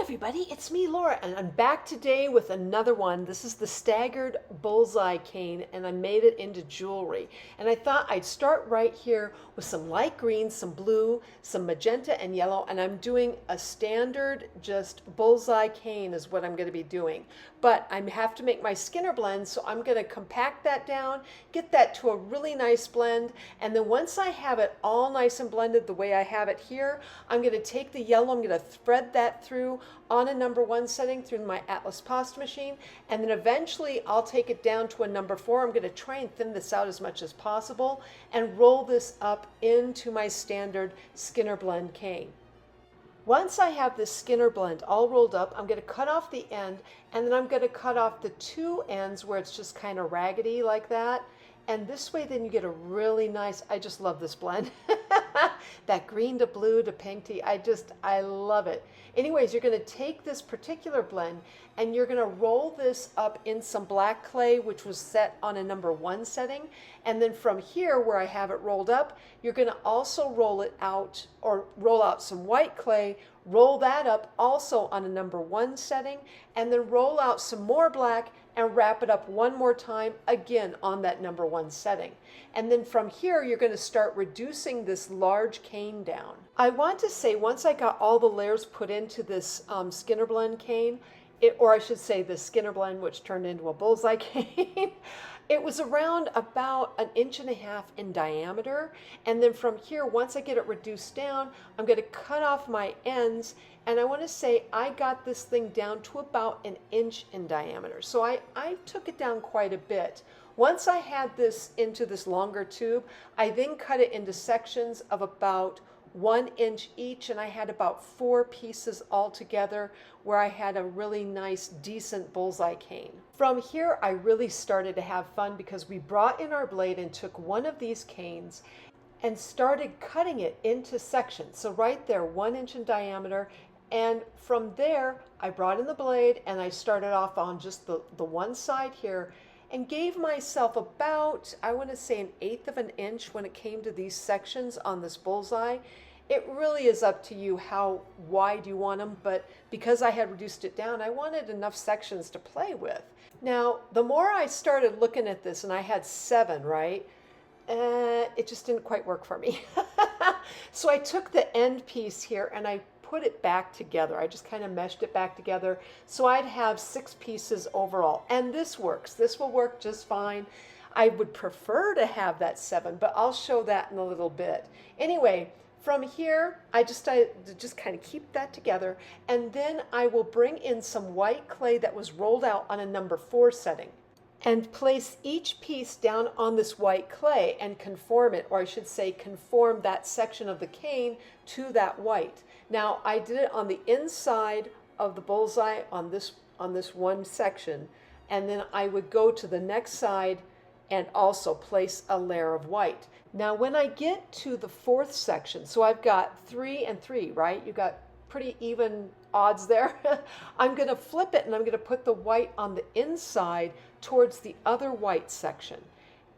everybody, it's me, Laura, and I'm back today with another one. This is the Staggered Bullseye cane, and I made it into jewelry. And I thought I'd start right here with some light green, some blue, some magenta and yellow, and I'm doing a standard just bullseye cane is what I'm going to be doing. But I have to make my Skinner blend, so I'm going to compact that down, get that to a really nice blend, and then once I have it all nice and blended the way I have it here, I'm going to take the yellow, I'm going to thread that through on a #1 setting through my Atlas pasta machine, and then eventually I'll take it down to a #4. I'm going to try and thin this out as much as possible and roll this up into my standard Skinner blend cane. Once I have this Skinner blend all rolled up, I'm going to cut off the end, and then I'm going to cut off the two ends where it's just kind of raggedy like that. And this way then you get a really nice, I just love this blend. That green to blue to pink to, I love it. Anyways, you're going to take this particular blend and you're going to roll this up in some black clay, which was set on a #1 setting. And then from here where I have it rolled up, you're going to also roll it out, or roll out some white clay, roll that up also on a #1 setting, and then roll out some more black and wrap it up one more time, again on that #1 setting. And then from here, you're going to start reducing this large cane down. I want to say, once I got all the layers put into this Skinner blend cane, or I should say the Skinner blend, which turned into a bullseye cane, it was around about 1.5 inches in diameter. And then from here, once I get it reduced down, I'm going to cut off my ends. And I want to say I got this thing down to about 1 inch in diameter. So I took it down quite a bit. Once I had this into this longer tube, I then cut it into sections of about 1 inch each, and I had about 4 pieces all together where I had a really nice, decent bullseye cane. From here, I really started to have fun because we brought in our blade and took one of these canes and started cutting it into sections. So right there, 1 inch in diameter. And from there, I brought in the blade and I started off on just the one side here and gave myself about, I want to say, 1/8 of an inch when it came to these sections on this bullseye. It really is up to you how wide you want them, but because I had reduced it down, I wanted enough sections to play with. Now, the more I started looking at this, and I had 7, right? It just didn't quite work for me. So I took the end piece here and I put it back together. I just kind of meshed it back together so I'd have 6 pieces overall. And this works. This will work just fine. I would prefer to have that 7, but I'll show that in a little bit. Anyway, from here, I just kind of keep that together, and then I will bring in some white clay that was rolled out on a #4 setting and place each piece down on this white clay and conform it, or I should say conform that section of the cane to that white. Now, I did it on the inside of the bullseye on this one section, and then I would go to the next side and also place a layer of white. Now, when I get to the 4th section, so I've got 3 and 3, right? You've got pretty even odds there. I'm going to flip it and I'm going to put the white on the inside towards the other white section.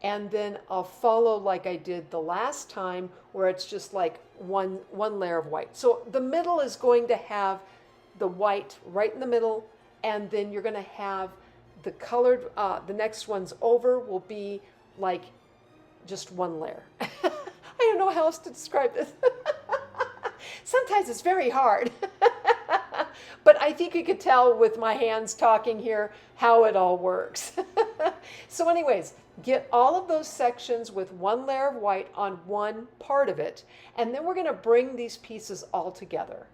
And then I'll follow like I did the last time, where it's just like one layer of white. So the middle is going to have the white right in the middle, and then you're going to have the colored, the next ones over will be like just one layer. I don't know how else to describe this. Sometimes it's very hard. But I think you could tell with my hands talking here how it all works. So anyways, get all of those sections with one layer of white on one part of it, and then we're going to bring these pieces all together.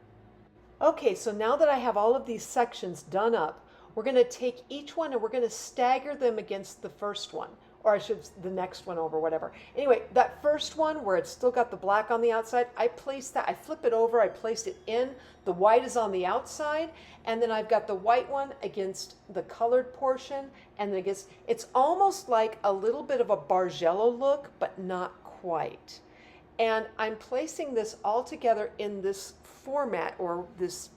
Okay, so now that I have all of these sections done up, we're going to take each one and we're going to stagger them against the first one, or I should, the next one over, whatever. Anyway, that first one where it's still got the black on the outside, I place that, I flip it over, I place it in, the white is on the outside, and then I've got the white one against the colored portion, and then it's almost like a little bit of a Bargello look, but not quite. And I'm placing this all together in this format, or this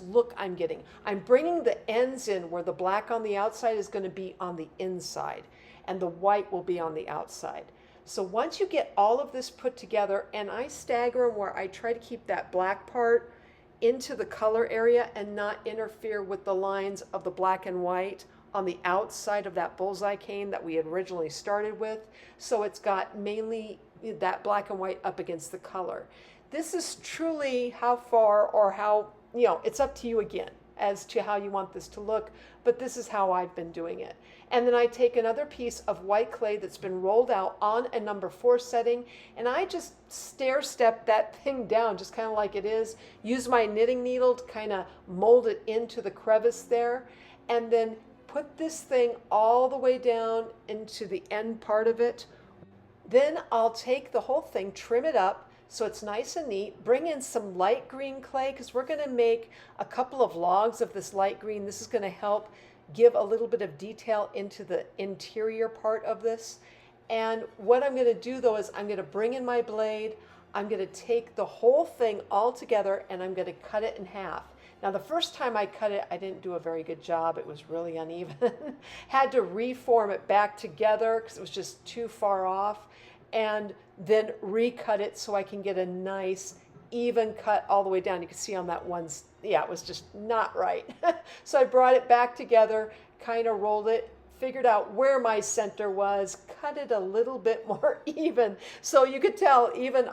look I'm getting. I'm bringing the ends in where the black on the outside is going to be on the inside, and the white will be on the outside. So once you get all of this put together, and I stagger them where I try to keep that black part into the color area and not interfere with the lines of the black and white on the outside of that bullseye cane that we had originally started with. So it's got mainly that black and white up against the color. This is truly how far or how, it's up to you again as to how you want this to look, but this is how I've been doing it. And then I take another piece of white clay that's been rolled out on a number 4 setting, and I just stair step that thing down just kind of like it is, use my knitting needle to kind of mold it into the crevice there, and then put this thing all the way down into the end part of it. Then I'll take the whole thing, trim it up, so it's nice and neat. Bring in some light green clay because we're going to make a couple of logs of this light green. This is going to help give a little bit of detail into the interior part of this. And what I'm going to do though is I'm going to bring in my blade. I'm going to take the whole thing all together and I'm going to cut it in half. Now the first time I cut it, I didn't do a very good job. It was really uneven. Had to reform it back together because it was just too far off, and then recut it so I can get a nice even cut all the way down. You can see on that one, yeah, it was just not right. So I brought it back together, kind of rolled it, figured out where my center was, cut it a little bit more even. So you could tell even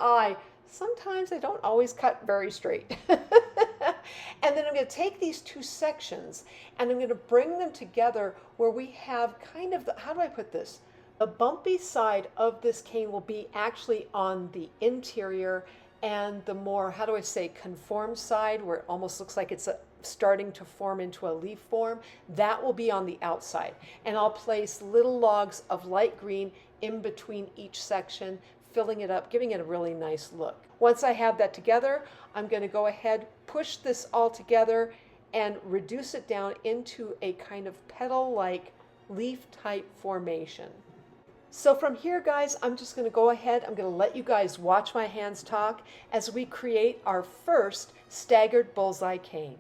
sometimes I don't always cut very straight. And then I'm going to take these 2 sections and I'm going to bring them together where we have kind of how do I put this? The bumpy side of this cane will be actually on the interior, and the more, how do I say, conformed side where it almost looks like it's starting to form into a leaf form, that will be on the outside. And I'll place little logs of light green in between each section, filling it up, giving it a really nice look. Once I have that together, I'm going to go ahead, push this all together and reduce it down into a kind of petal-like leaf type formation. So from here, guys, I'm just going to go ahead, I'm going to let you guys watch my hands talk as we create our first staggered bullseye cane.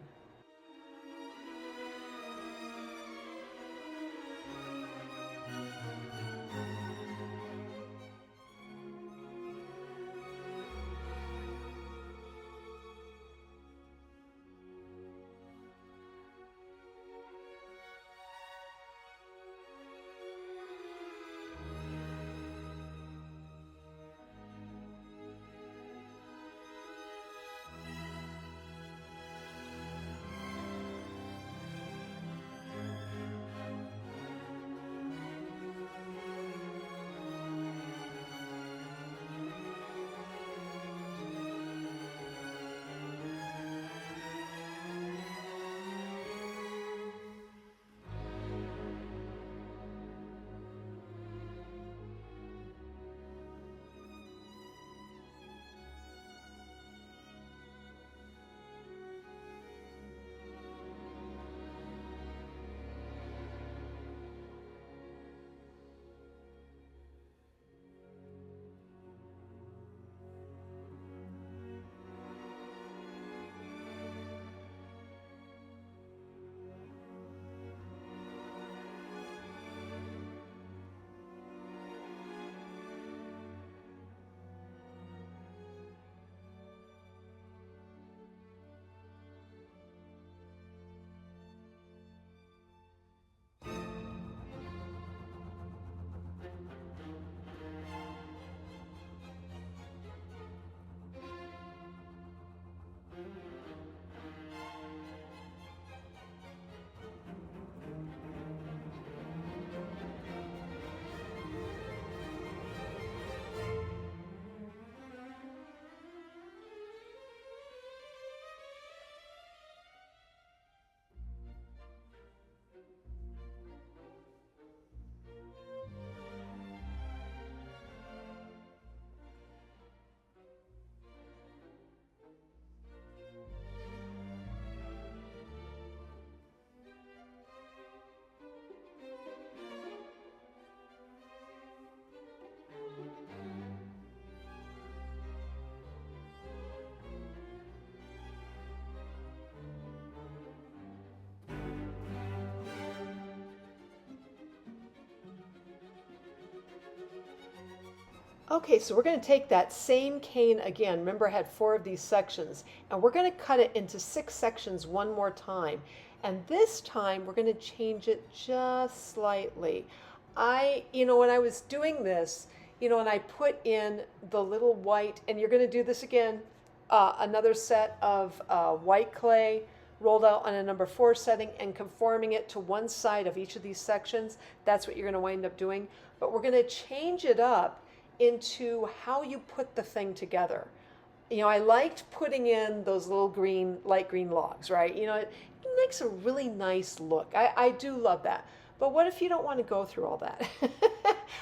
Okay, so we're going to take that same cane again. Remember, I had 4 of these sections, and we're going to cut it into 6 sections one more time. And this time, we're going to change it just slightly. When I was doing this, and I put in the little white, and you're going to do this again, another set of white clay rolled out on a number 4 setting and conforming it to one side of each of these sections. That's what you're going to wind up doing. But we're going to change it up into how you put the thing together. I liked putting in those little light green logs, right? It makes a really nice look. I do love that. But what if you don't want to go through all that?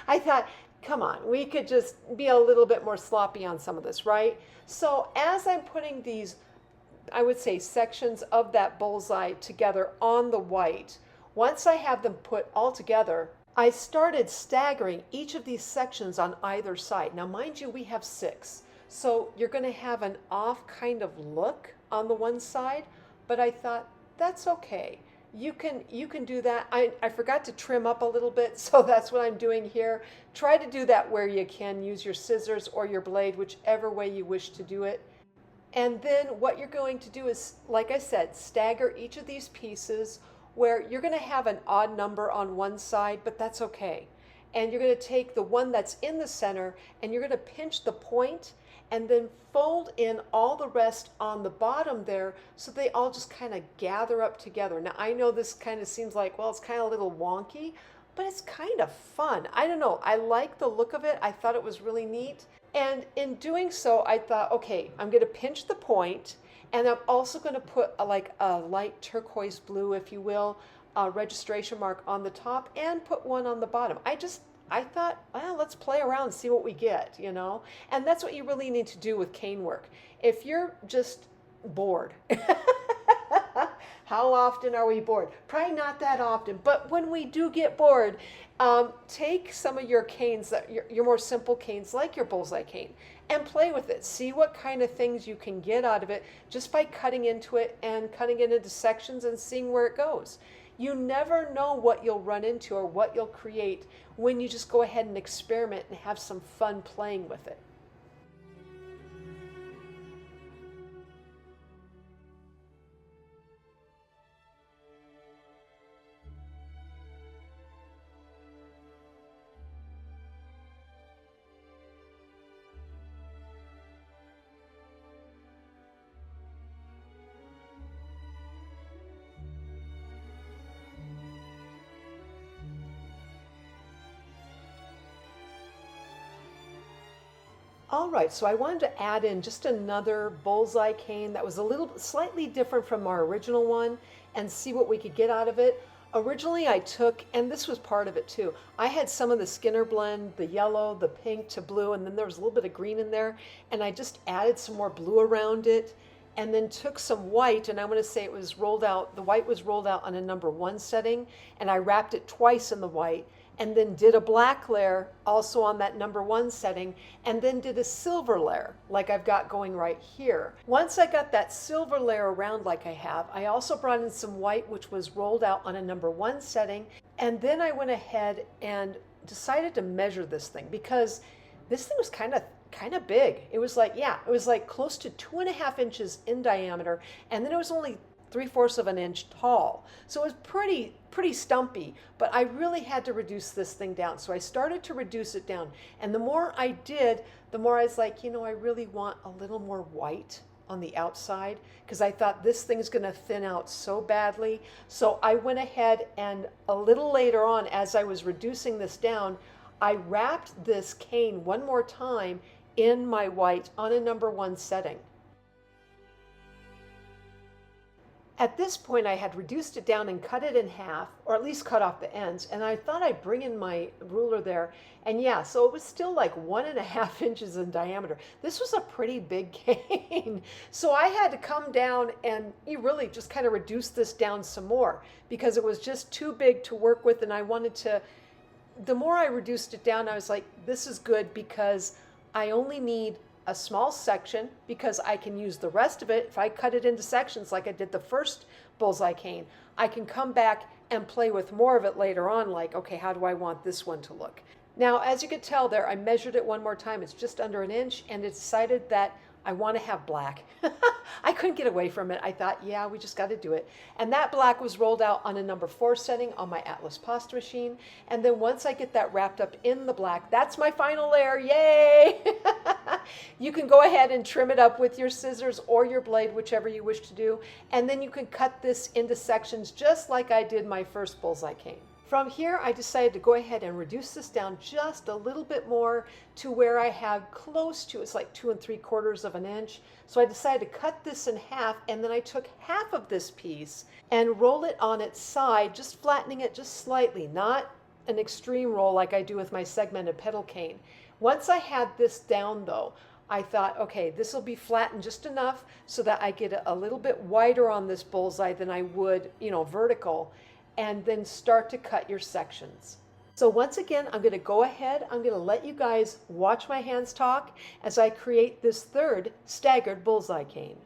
I thought, come on, we could just be a little bit more sloppy on some of this, right? So as I'm putting these, I would say, sections of that bullseye together on the white, once I have them put all together, I started staggering each of these sections on either side. Now, mind you, we have 6. So you're going to have an off kind of look on the one side, but I thought that's okay. You can do that. I forgot to trim up a little bit, so that's what I'm doing here. Try to do that where you can. Use your scissors or your blade, whichever way you wish to do it. And then what you're going to do is, like I said, stagger each of these pieces where you're going to have an odd number on one side, but that's okay. And you're going to take the one that's in the center and you're going to pinch the point and then fold in all the rest on the bottom there so they all just kind of gather up together. Now, I know this kind of seems like, well, it's kind of a little wonky, but it's kind of fun. I don't know. I like the look of it. I thought it was really neat. And in doing so, I thought, okay, I'm going to pinch the point, and I'm also going to put a light turquoise blue, if you will, registration mark on the top and put one on the bottom. I thought, well, let's play around and see what we get, And that's what you really need to do with cane work. If you're just bored, how often are we bored? Probably not that often, but when we do get bored, take some of your canes, your more simple canes like your bullseye cane, and play with it. See what kind of things you can get out of it just by cutting into it and cutting it into sections and seeing where it goes. You never know what you'll run into or what you'll create when you just go ahead and experiment and have some fun playing with it. All right, so I wanted to add in just another bullseye cane that was a little slightly different from our original one and see what we could get out of it. Originally I took, and this was part of it too, I had some of the Skinner blend, the yellow, the pink to blue, and then there was a little bit of green in there, and I just added some more blue around it, and then took some white, and I want to say it was rolled out, the white was rolled out on a number 1 setting, and I wrapped it twice in the white, and then did a black layer also on that number 1 setting, and then did a silver layer like I've got going right here. Once I got that silver layer around like I have, I also brought in some white which was rolled out on a number 1 setting, and then I went ahead and decided to measure this thing because this thing was kind of big. It was like, it was like close to 2.5 inches in diameter, and then it was only 3/4 of an inch tall. So it was pretty stumpy, but I really had to reduce this thing down. So I started to reduce it down. And the more I did, the more I was like, I really want a little more white on the outside because I thought this thing's going to thin out so badly. So I went ahead and a little later on, as I was reducing this down, I wrapped this cane one more time in my white on a number 1 setting. At this point, I had reduced it down and cut it in half, or at least cut off the ends, and I thought I'd bring in my ruler there, and so it was still like 1.5 inches in diameter. This was a pretty big cane, so I had to come down and you really just kind of reduce this down some more because it was just too big to work with, and I wanted to, the more I reduced it down, I was like, this is good because I only need a small section because I can use the rest of it. If I cut it into sections like I did the first bullseye cane, I can come back and play with more of it later on, like, okay, how do I want this one to look? Now, as you could tell there, I measured it one more time. It's just under an inch, and it decided that I want to have black. I couldn't get away from it. I thought, yeah, we just got to do it. And that black was rolled out on a number 4 setting on my Atlas pasta machine. And then once I get that wrapped up in the black, that's my final layer. Yay! You can go ahead and trim it up with your scissors or your blade, whichever you wish to do. And then you can cut this into sections just like I did my first bullseye cane. From here, I decided to go ahead and reduce this down just a little bit more to where I have close to, it's like 2 3/4 of an inch. So I decided to cut this in half, and then I took half of this piece and roll it on its side, just flattening it just slightly, not an extreme roll like I do with my segmented pedal cane. Once I had this down though, I thought, okay, this will be flattened just enough so that I get a little bit wider on this bullseye than I would, vertical, and then start to cut your sections. So once again, I'm going to go ahead, I'm going to let you guys watch my hands talk as I create this third staggered bullseye cane.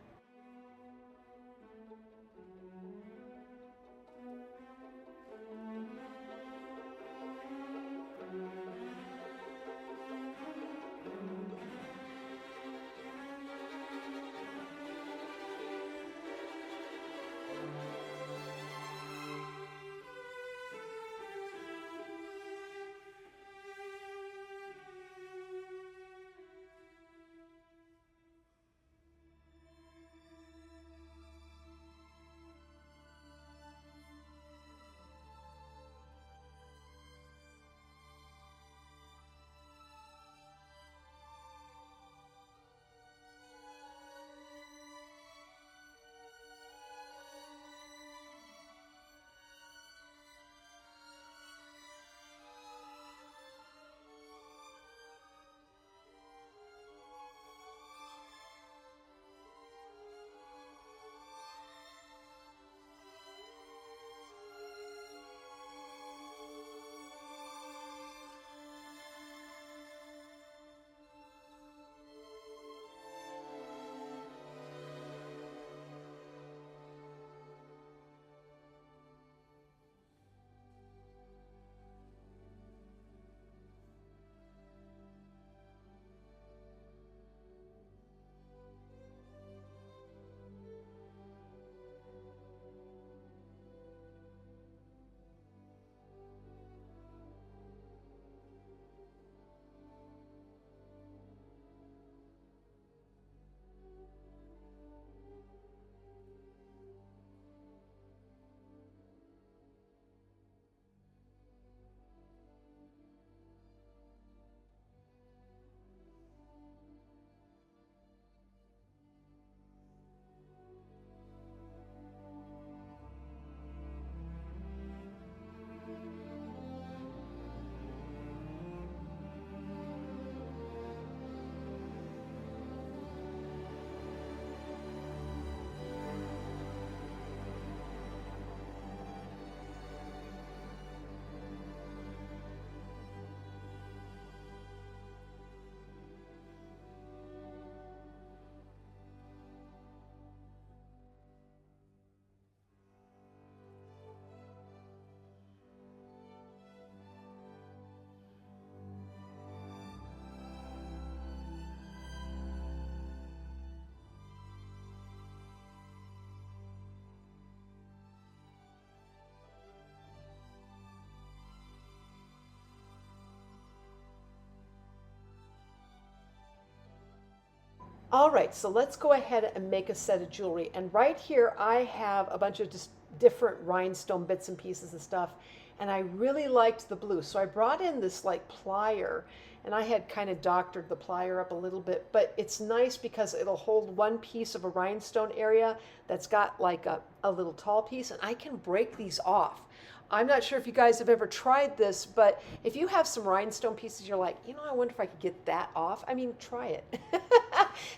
All right, so let's go ahead and make a set of jewelry. And right here, I have a bunch of just different rhinestone bits and pieces and stuff. And I really liked the blue. So I brought in this like plier, and I had kind of doctored the plier up a little bit, but it's nice because it'll hold one piece of a rhinestone area that's got like a little tall piece, and I can break these off. I'm not sure if you guys have ever tried this, but if you have some rhinestone pieces, you're like, I wonder if I could get that off. I mean, try it.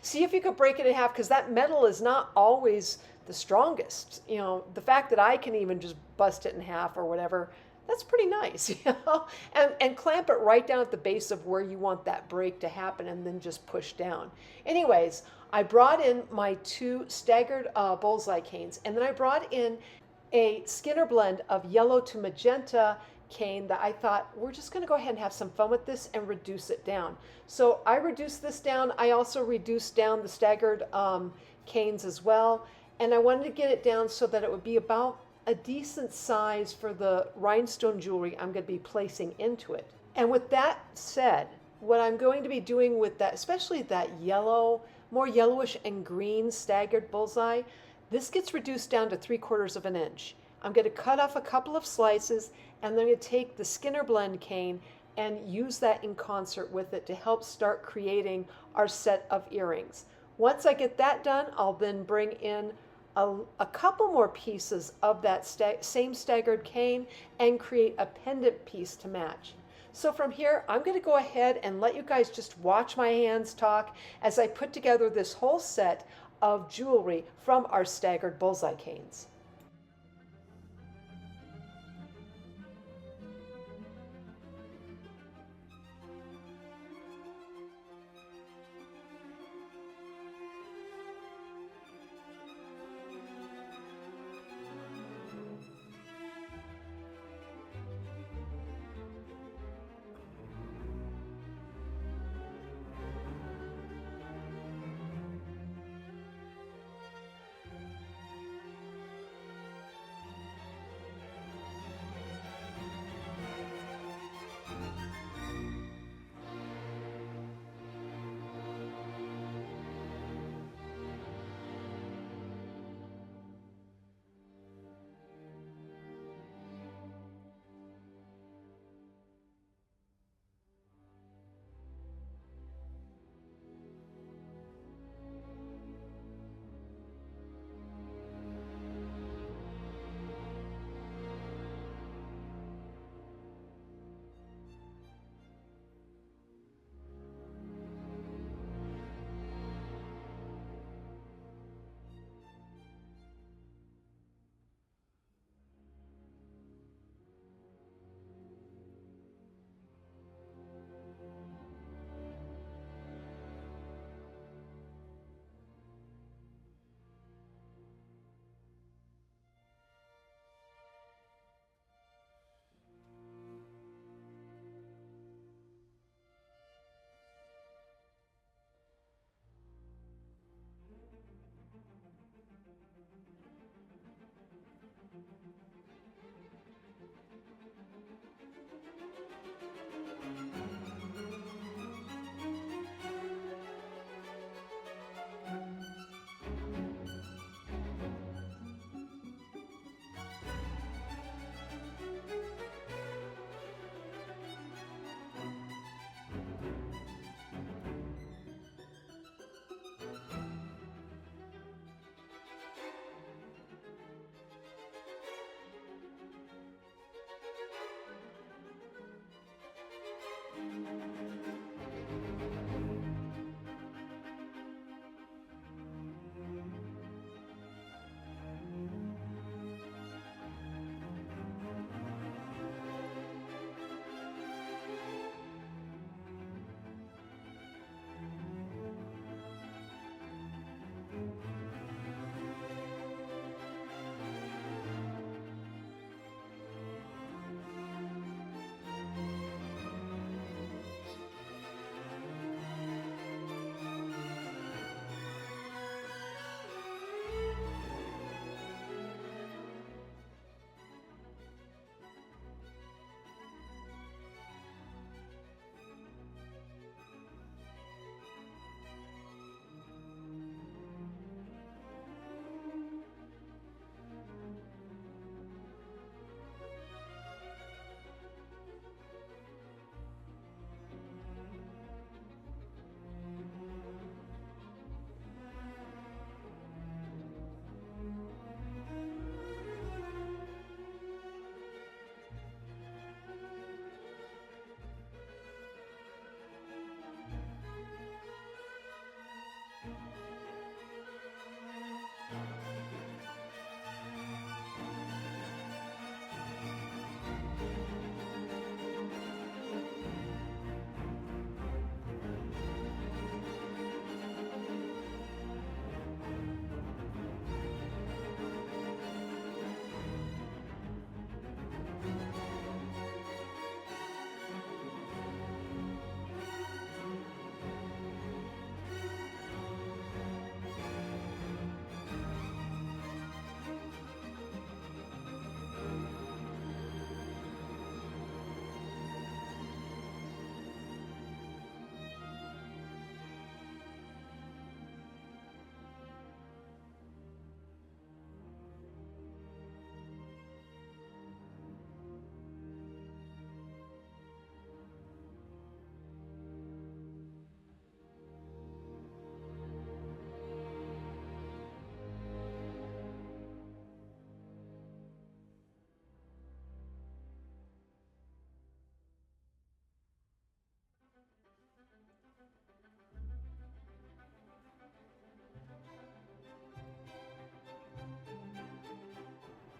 See if you could break it in half, because that metal is not always the strongest. The fact that I can even just bust it in half or whatever, that's pretty nice, and clamp it right down at the base of where you want that break to happen, and then just push down. Anyways, I brought in my 2 staggered bullseye canes, and then I brought in a Skinner blend of yellow to magenta cane that I thought we're just going to go ahead and have some fun with this and reduce it down. So I reduced this down. I also reduced down the staggered canes as well. And I wanted to get it down so that it would be about a decent size for the rhinestone jewelry I'm going to be placing into it. And with that said, what I'm going to be doing with that, especially that yellow, more yellowish and green staggered bullseye, this gets reduced down to 3/4 of an inch. I'm going to cut off a couple of slices, and then I'm going to take the Skinner blend cane and use that in concert with it to help start creating our set of earrings. Once I get that done, I'll then bring in a couple more pieces of that same staggered cane and create a pendant piece to match. So from here, I'm going to go ahead and let you guys just watch my hands talk as I put together this whole set of jewelry from our staggered bullseye canes.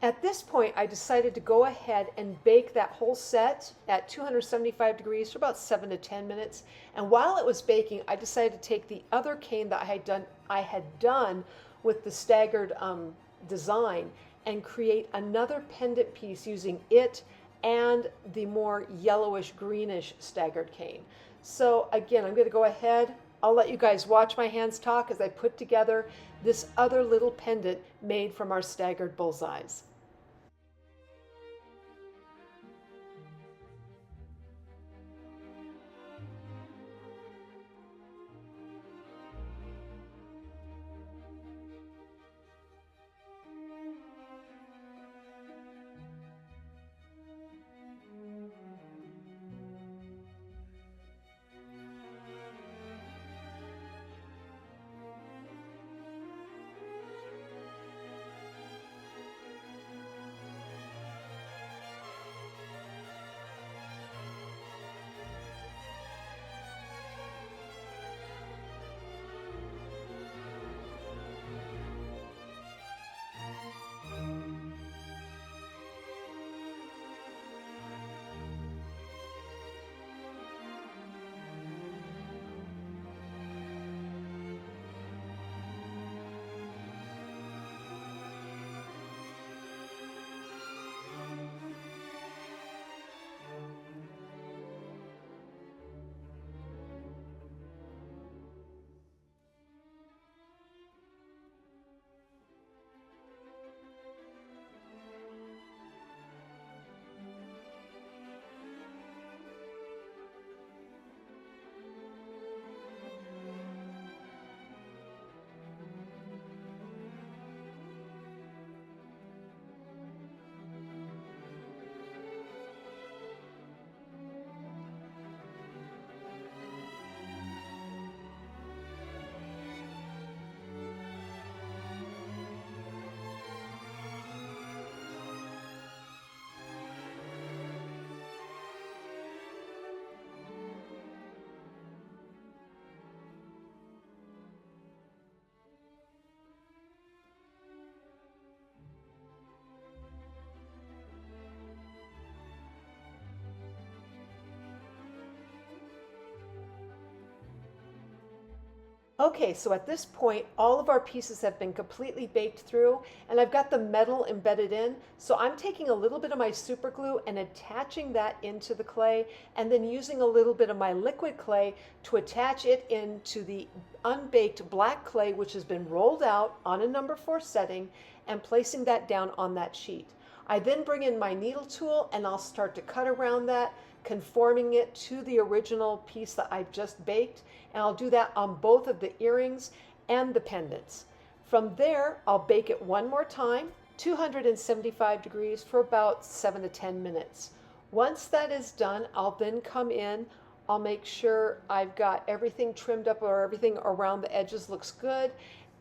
At this point, I decided to go ahead and bake that whole set at 275 degrees for about 7 to 10 minutes. And while it was baking, I decided to take the other cane that I had done with the staggered design and create another pendant piece using it and the more yellowish greenish staggered cane. So again, I'm going to go ahead. I'll let you guys watch my hands talk as I put together this other little pendant made from our staggered bullseyes. Okay, so at this point, all of our pieces have been completely baked through, and I've got the metal embedded in. So I'm taking a little bit of my super glue and attaching that into the clay, and then using a little bit of my liquid clay to attach it into the unbaked black clay, which has been rolled out on a number 4 setting, and placing that down on that sheet. I then bring in my needle tool and I'll start to cut around that, conforming it to the original piece that I've just baked. And I'll do that on both of the earrings and the pendants. From there, I'll bake it one more time, 275 degrees for about 7 to 10 minutes. Once that is done, I'll then come in. I'll make sure I've got everything trimmed up or everything around the edges looks good.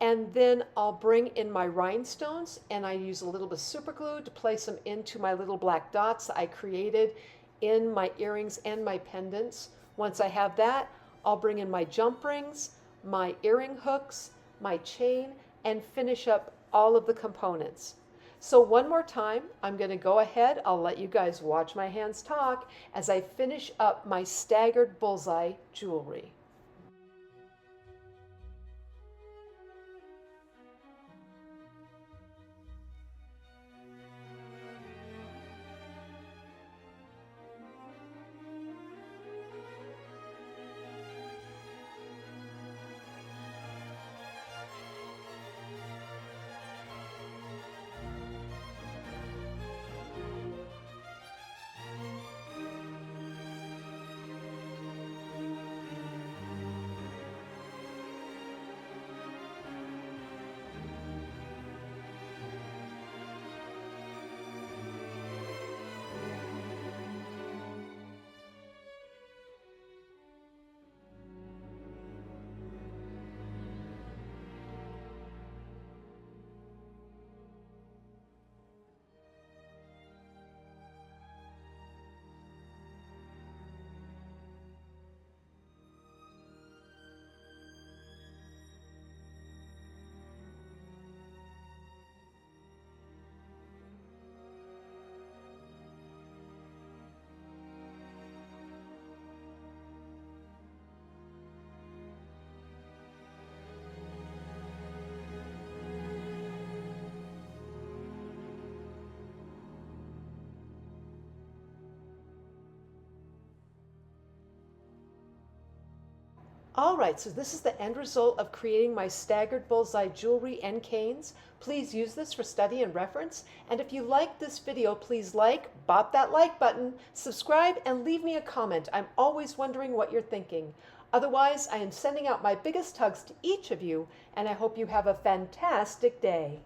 And then I'll bring in my rhinestones, and I use a little bit of super glue to place them into my little black dots that I created in my earrings and my pendants. Once I have that, I'll bring in my jump rings, my earring hooks, my chain, and finish up all of the components. So one more time, I'm going to go ahead. I'll let you guys watch my hands talk as I finish up my staggered bullseye jewelry. All right, so this is the end result of creating my Staggered Bullseye jewelry and canes. Please use this for study and reference. And if you like this video, please bop that like button, subscribe, and leave me a comment. I'm always wondering what you're thinking. Otherwise, I am sending out my biggest hugs to each of you, and I hope you have a fantastic day.